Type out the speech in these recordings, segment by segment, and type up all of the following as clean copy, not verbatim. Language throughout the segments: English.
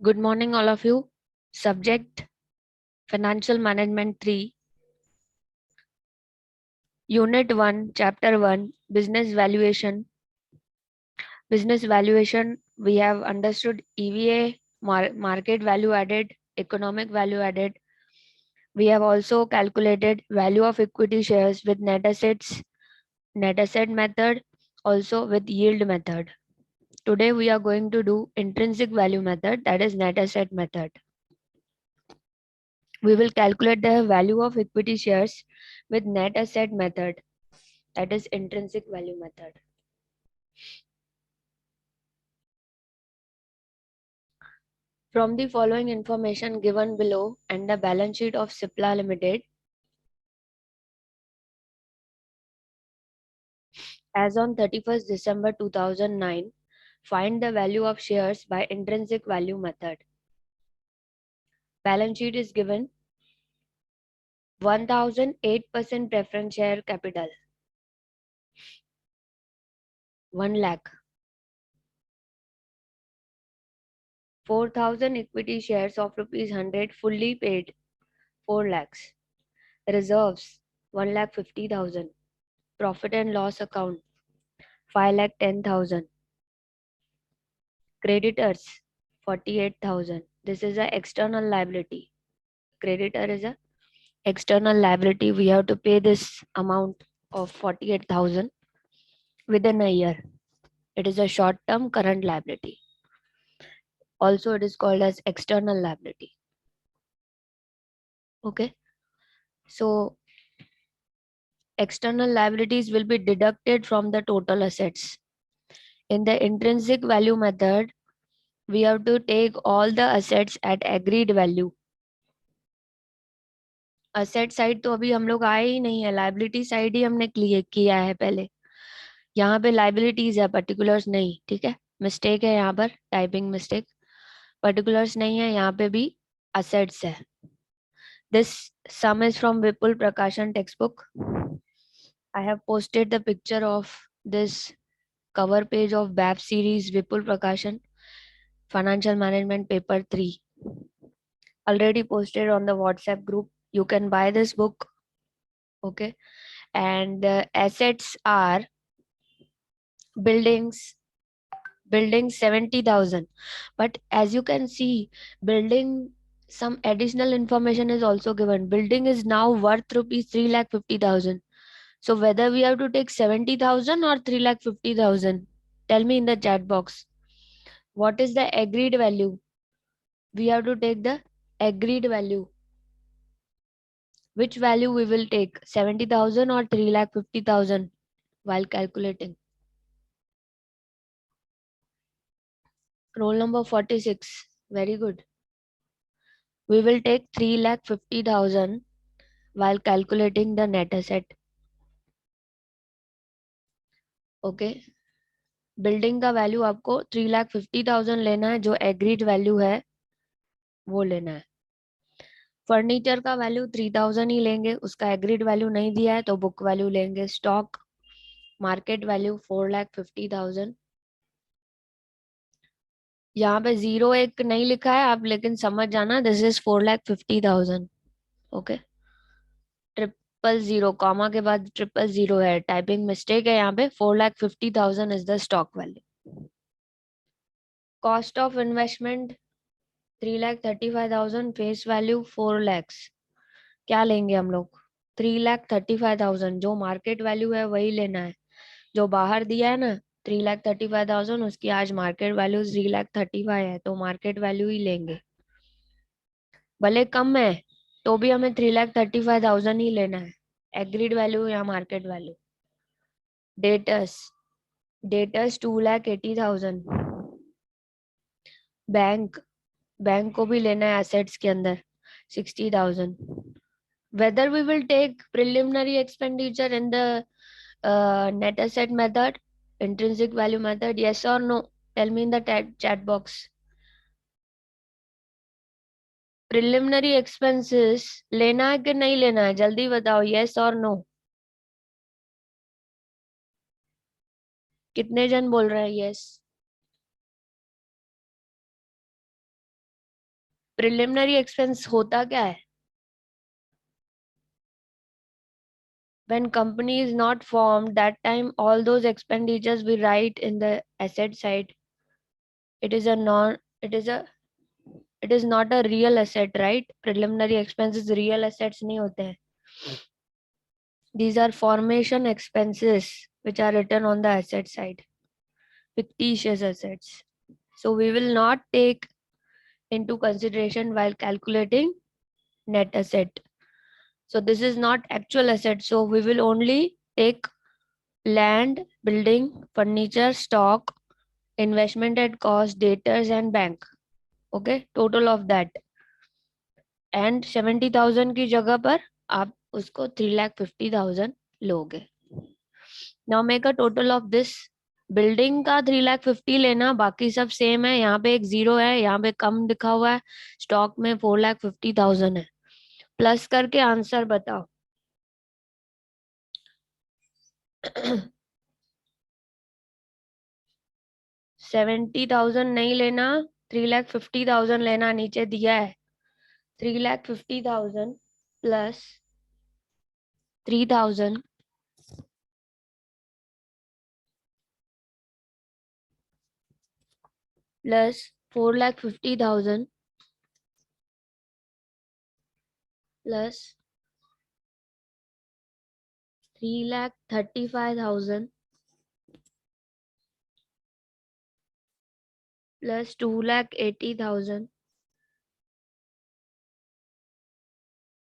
Good morning, all of you. Subject Financial Management 3, Unit 1, Chapter 1, Business Valuation. Business valuation, we have understood EVA, market value added, economic value added. We have also calculated value of equity shares with net assets, net asset method, also with yield method. Today we are going to do intrinsic value method, that is net asset method. We will calculate the value of equity shares with net asset method, that is intrinsic value method. From the following information given below and the balance sheet of Cipla Limited, as on 31st December 2009, find the value of shares by intrinsic value method. Balance sheet is given 1008% preference share capital, 1 lakh, 4000 equity shares of rupees 100 fully paid, 4 lakhs, reserves 1,50,000, profit and loss account 5,10,000, creditors 48,000. This is an external liability. Creditor is a external liability. We have to pay this amount of 48,000 within a year. It is a short term current liability. Also, it is called as external liability. Okay. So, external liabilities will be deducted from the total assets. In the intrinsic value method, we have to take all the assets at agreed value. Asset side तो अभी हम लोग आए ही नहीं है, liability side ही हमने clear किया है पहले. यहाँ पे लाइबिलिटीज है, पर्टिकुलर्स नहीं. ठीक है, मिस्टेक है यहाँ पर, टाइपिंग मिस्टेक. पर्टिकुलर्स नहीं है, यहाँ पे भी असेट्स है. दिस सम इज फ्रॉम विपुल प्रकाशन text book. I have posted the picture of this cover page of BAP series Vipul Prakashan Financial Management Paper 3, already posted on the WhatsApp group. You can buy this book. Okay. And assets are buildings 70,000, but as you can see, building, some additional information is also given. Building is now worth rupees 3,50,000. So whether we have to take 70,000 or 3,50,000, tell me in the chat box. What is the agreed value? We have to take the agreed value. Which value we will take, 70,000 or 3,50,000, while calculating? Roll number 46. Very good. We will take 3,50,000 while calculating the net asset. Okay. Building का value आपको 3,50,000 लेना है, जो agreed value है वो लेना है. Furniture का वैल्यू 3,000 ही लेंगे, उसका एग्रीड वैल्यू नहीं दिया है तो बुक वैल्यू लेंगे. Stock market value 4,50,000. यहाँ पे 0 1 नहीं लिखा है आप, लेकिन समझ जाना, दिस इज 4,50,000. ओके. 000 कॉमा के बाद 000 है, टाइपिंग मिस्टेक है यहाँ पे. 4,50,000 is the stock value. Cost of investment 3,35,000, face value 4 lakhs. क्या लेंगे हम लोग? 3,35,000. जो मार्केट वैल्यू है वही लेना है. जो बाहर दिया है ना 3,35,000, उसकी आज मार्केट वैल्यू 3,35,000 है, तो मार्केट वैल्यू ही लेंगे. भले कम है तो भी हमें 3,35,000 ही लेना है, एग्रीड वैल्यू या मार्केट वैल्यू. डेटर्स 2,80,000. बैंक को भी लेना है एसेट्स के अंदर 60,000. Whether we will take preliminary expenditure in the net asset method, intrinsic value method, yes or no? Tell me in the chat box. Preliminary expenses लेना है कि नहीं लेना है, जल्दी बताओ, yes or no? कितने जन बोल रहे हैं yes? प्रिलिमिनरी एक्सपेंस होता क्या है? When company is not formed, that time all those expenditures we write in the asset side. It is a non. It is not a real asset, right? Preliminary expenses real assets नहीं होते हैं. These are formation expenses which are written on the asset side, fictitious assets. So we will not take into consideration while calculating net asset. So this is not actual asset. So we will only take land, building, furniture, stock, investment at cost, debtors and bank. Okay, total of that. And 70,000 की जगह पर आप उसको 3,50,000 लोगे. Now make a total of this. Building का 3,50,000 लेना, बाकी सब सेम है. यहाँ पे एक जीरो है, यहाँ पे कम लिखा हुआ है. स्टॉक में 4,50,000 है. प्लस करके आंसर बताओ. 70,000 नहीं लेना, 3,50,000 लेना. नीचे दिया है 3,50,000 plus 3,000 plus 4,50,000 plus 3,35,000 plus 2,80,000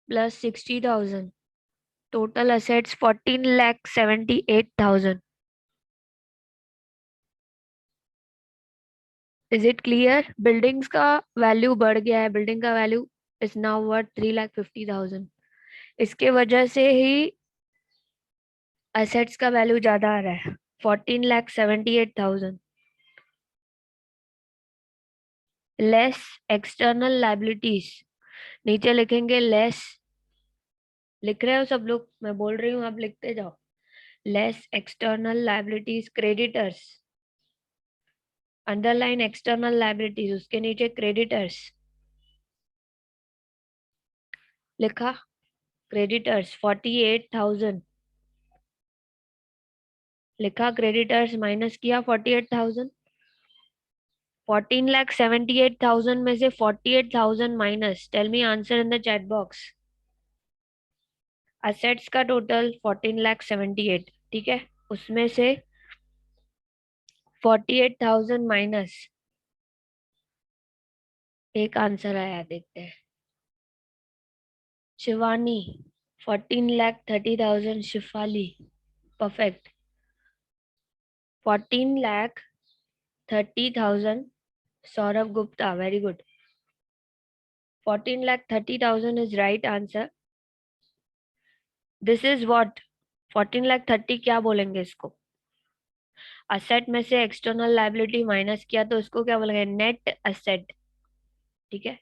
plus 60,000. Total assets 14,78,000. Is it clear? Buildings का वैल्यू बढ़ गया है. बिल्डिंग का वैल्यू इज नाउ वर्थ 3,50,000. इसके वजह से ही असेट्स का वैल्यू ज्यादा आ रहा है. 14,78,000 लेस एक्सटर्नल लाइबिलिटीज. नीचे लिखेंगे लेस. लिख रहे हो सब लोग? मैं बोल रही हूँ, आप लिखते जाओ. Less external liabilities creditors. Underline external liabilities, उसके नीचे क्रेडिटर्स लिखा. क्रेडिटर्स 48,000 लिखा. क्रेडिटर्स माइनस किया 48,000. 14,78,000 में से 48,000 minus. Tell me answer in the chat box. Assets का टोटल 14,78,000, ठीक है. उसमें से 48,000 माइनस. एक आंसर आया, देखते हैं. Shivani 14,30,000. Shifali perfect. 14,30,000. Saurabh Gupta, very good. 14,30,000 is right answer. This is what 14,30,000 क्या बोलेंगे इसको? असेट में से एक्सटर्नल लाइबिलिटी माइनस किया तो इसको क्या बोलेंगे? Net asset. ठीक है,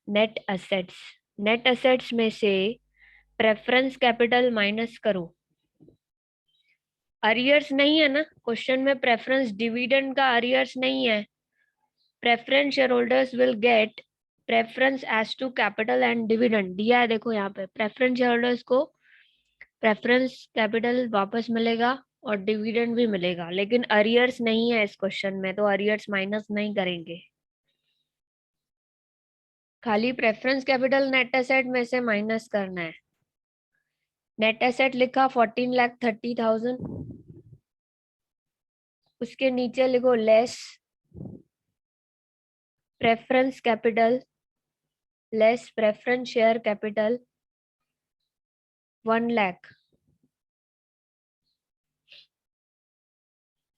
नेट असेट्स. नेट असेट्स में से प्रेफरेंस कैपिटल माइनस करो. अरियर्स नहीं है ना क्वेश्चन में. प्रेफरेंस डिविडेंड का अरियर्स नहीं है. Preference share holders will get preference as to capital and dividend दिया है. देखो यहाँ पे प्रेफरेंस शेयर होल्डर्स को प्रेफरेंस कैपिटल वापस मिलेगा और डिविडेंड भी मिलेगा, लेकिन अरियर्स नहीं है इस क्वेश्चन में, तो अरियर्स माइनस नहीं करेंगे. खाली प्रेफरेंस कैपिटल नेट एसेट में से माइनस करना है. नेट एसेट लिखा 14,30,000. उसके नीचे लिखो less preference capital less preference share capital 1,00,000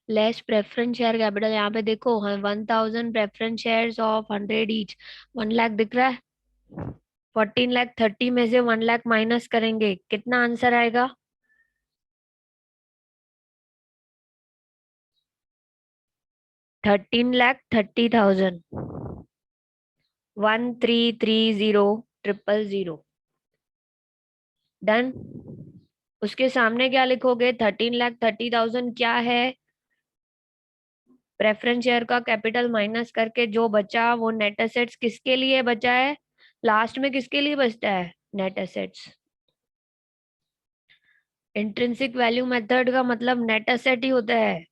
less preference share capital. यहाँ पे देखो 1,000 प्रेफरेंस शेयर्स ऑफ 100 ईच. 1,00,000 दिख रहा है. 14,30,000 में से 1,00,000 माइनस करेंगे, कितना आंसर आएगा? 13,30,000. 13,30,000. डन. उसके सामने क्या लिखोगे? 13,30,000 क्या है? प्रेफरेंस शेयर का कैपिटल माइनस करके जो बचा वो नेट एसेट्स किसके लिए बचा है, लास्ट में किसके लिए बचता है, net assets. Intrinsic value method का मतलब नेट एसेट ही होता है।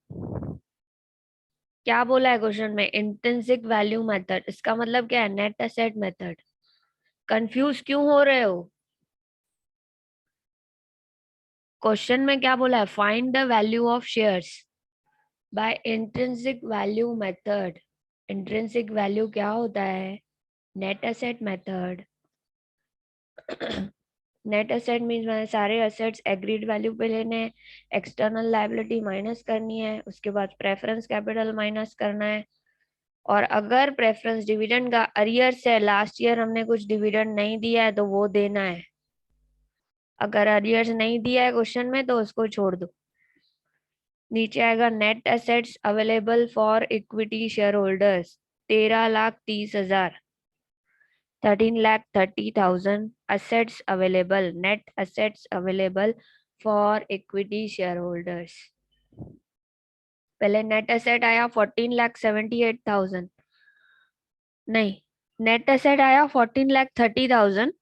क्या बोला है क्वेश्चन में, इंट्रिंसिक वैल्यू मेथड, इसका मतलब क्या है, नेट एसेट मेथड। कंफ्यूज क्यों हो रहे हो? क्वेश्चन में क्या बोला है, find the value of shares by intrinsic value method. Intrinsic value क्या होता है, net asset method. Net asset means मैंने सारे एसेट्स एग्रीड वैल्यू पे लेने हैं, एक्सटर्नल लायबिलिटी माइनस करनी है, उसके बाद प्रेफरेंस कैपिटल माइनस करना है। और अगर प्रेफरेंस डिविडेंड का अरियर्स है, लास्ट ईयर हमने कुछ डिविडेंड नहीं दिया है तो वो देना है। अगर अरियर्स नहीं दिया है क्वेश्चन में तो उसको छोड़ दो। नीचे आएगा net assets available for equity share holders, 13,30,000, 13,30,000 assets available, net assets available for equity shareholders। पहले नेट एसेट आया 14,78,000, नहीं, नेट एसेट आया 14,30,000,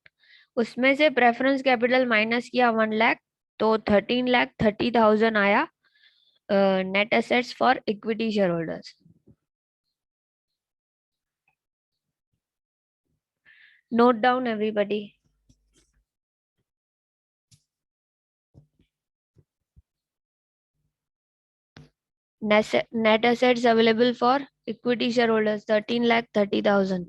उसमें से प्रेफरेंस कैपिटल माइनस किया 1 लाख, तो 13,30,000 आया net assets for equity share holders. Note down everybody. Net assets available for equity shareholders 13,30,000।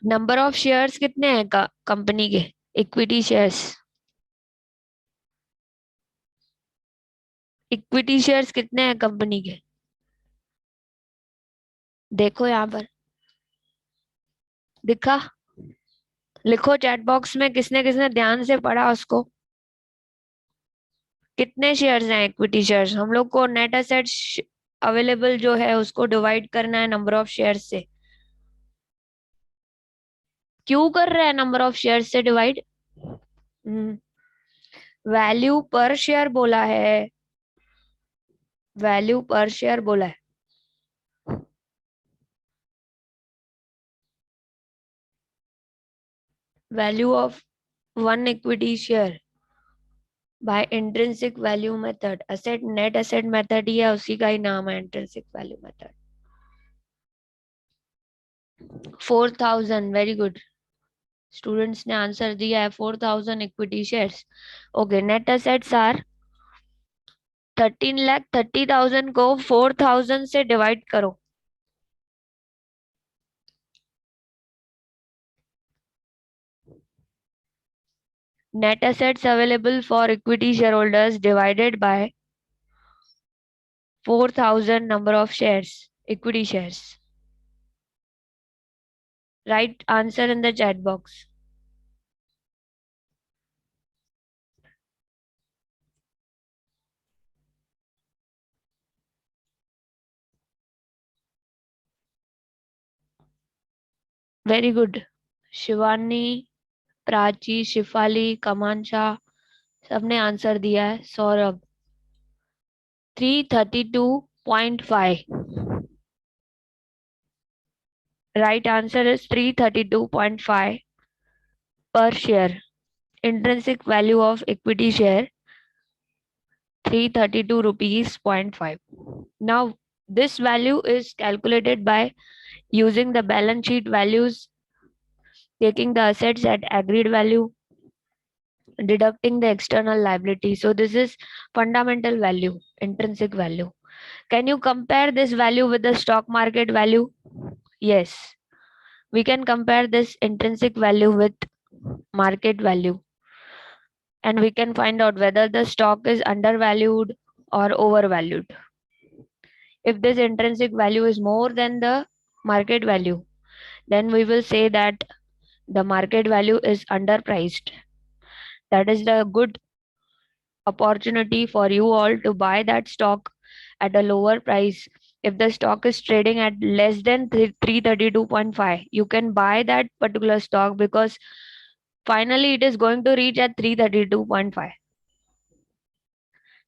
Number of shares कितने हैं कंपनी के, इक्विटी शेयर्स, इक्विटी शेयर्स कितने हैं कंपनी के, देखो यहाँ पर दिखा, लिखो चैट बॉक्स में, किसने किसने ध्यान से पढ़ा उसको। कितने शेयर्स हैं इक्विटी शेयर्स, हम लोग को नेट एसेट्स अवेलेबल जो है उसको डिवाइड करना है नंबर ऑफ शेयर्स से। क्यों कर रहे हैं नंबर ऑफ शेयर्स से डिवाइड, वैल्यू पर शेयर बोला है, वैल्यू पर शेयर बोला है। Value of one equity share by intrinsic value method, asset net asset method ही है, उसी का ही नाम है intrinsic value method. 4,000, very good, students ने आंसर दिया है 4,000 equity shares. Okay, net assets are 13,30,000 को 4,000 से डिवाइड करो। Net assets available for equity share holders divided by 4,000 number of shares, equity shares. Write answer in the chat box. Very good. Shivani, Prachi, Shifali, Kamansha, सबने answer दिया है। Saurabh 332.5, right answer is 332.5 per share। Intrinsic value of equity share 332 rupees 0.5। Now this value is calculated by using the balance sheet values, taking the assets at agreed value, deducting the external liability. So this is fundamental value, intrinsic value. Can you compare this value with the stock market value? Yes, we can compare this intrinsic value with market value, and we can find out whether the stock is undervalued or overvalued. If this intrinsic value is more than the market value, then we will say that the market value is underpriced. That is the good opportunity for you all to buy that stock at a lower price If the stock is trading at less than 332.5, you can buy that particular stock because finally it is going to reach at 332.5.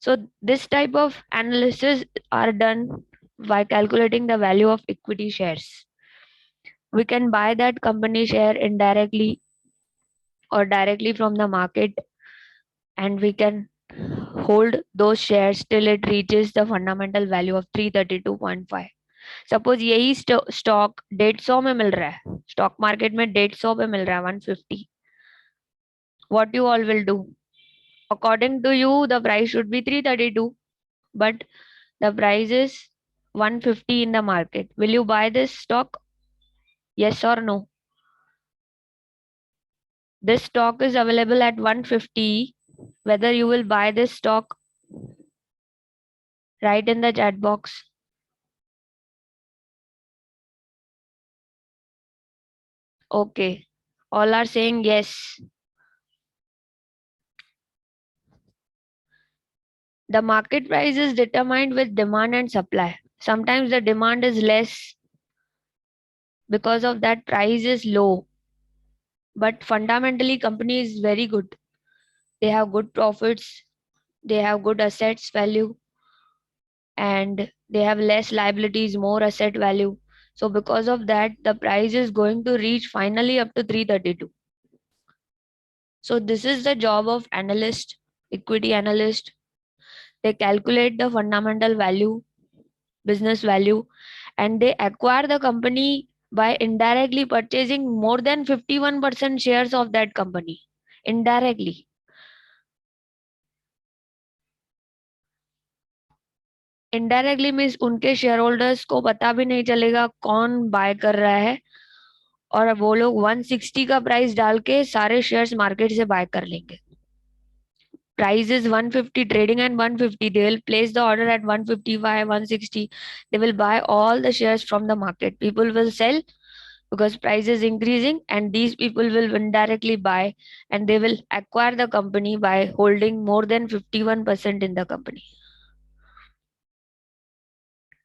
So this type of analysis are done by calculating the value of equity shares. We can buy that company share indirectly or directly from the market, and we can hold those shares till it reaches the fundamental value of 332.5. Suppose यही stock 150 में मिल रहा है, stock market में 150 पे मिल रहा है 150, what you all will do? According to you the price should be 332, but the price is 150 in the market. Will you buy this stock? Yes or no? This stock is available at 150. Whether you will buy this stock, write in the chat box. Okay, all are saying yes. The market price is determined with demand and supply. Sometimes the demand is less, because of that price is low, but fundamentally company is very good. They have good profits, they have good assets value, and they have less liabilities, more asset value. So because of that the price is going to reach finally up to 332. So this is the job of analyst, equity analyst. They calculate the fundamental value, business value, and they acquire the company by indirectly purchasing more than 51% shares of that company indirectly. Indirectly means उनके share holders को पता भी नहीं चलेगा कौन bye कर रहा है, और वो लोग 160 का प्राइस डाल के सारे शेयर्स मार्केट से बाय कर लेंगे. Price is 150 trading and 150, they will place the order at 155, 160. They will buy all the shares from the market. People will sell because price is increasing, and these people will indirectly buy, and they will acquire the company by holding more than 51% in the company.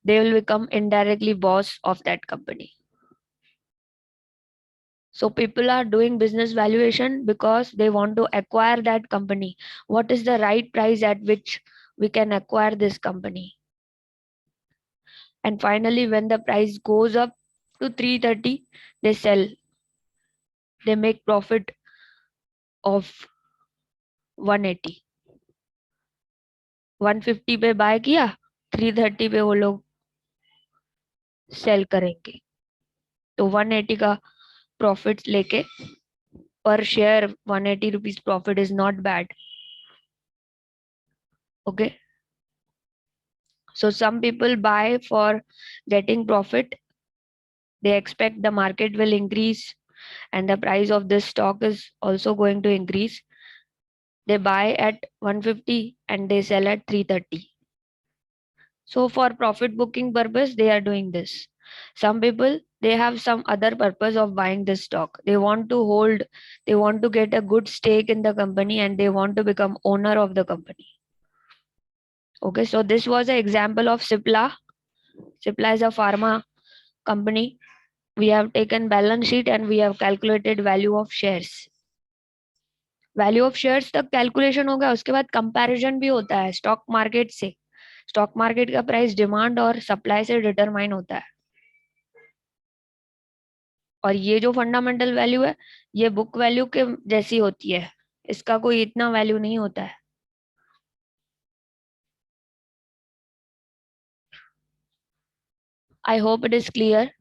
They will become indirectly boss of that company. So people are doing business valuation because they want to acquire that company. What is the right price at which we can acquire this company? And finally, when the price goes up to 330, they sell. They make profit of 180. 150 पे bye किया, 330 पे वो लोग cell करेंगे. तो 180 का profit लेके per share 180 rupees profit is not bad. Okay, so some people buy for getting profit. They expect the market will increase and the price of this stock is also going to increase. They buy at 150 and they sell at 330. So for profit booking purpose they are doing this. Some people, they have some other purpose of buying this stock. They want to hold, they want to get a good stake in the company, and they want to become owner of the company. Okay, so this was an example of Cipla. Cipla is a pharma company. We have taken balance sheet and we have calculated value of shares. Value of shares तक calculation हो गया, उसके बाद comparison भी होता है stock market से. Stock market का प्राइस डिमांड और सप्लाई से डिटरमाइन होता है, और ये जो फंडामेंटल वैल्यू है ये बुक वैल्यू के जैसी होती है, इसका कोई इतना वैल्यू नहीं होता है. I hope it is clear.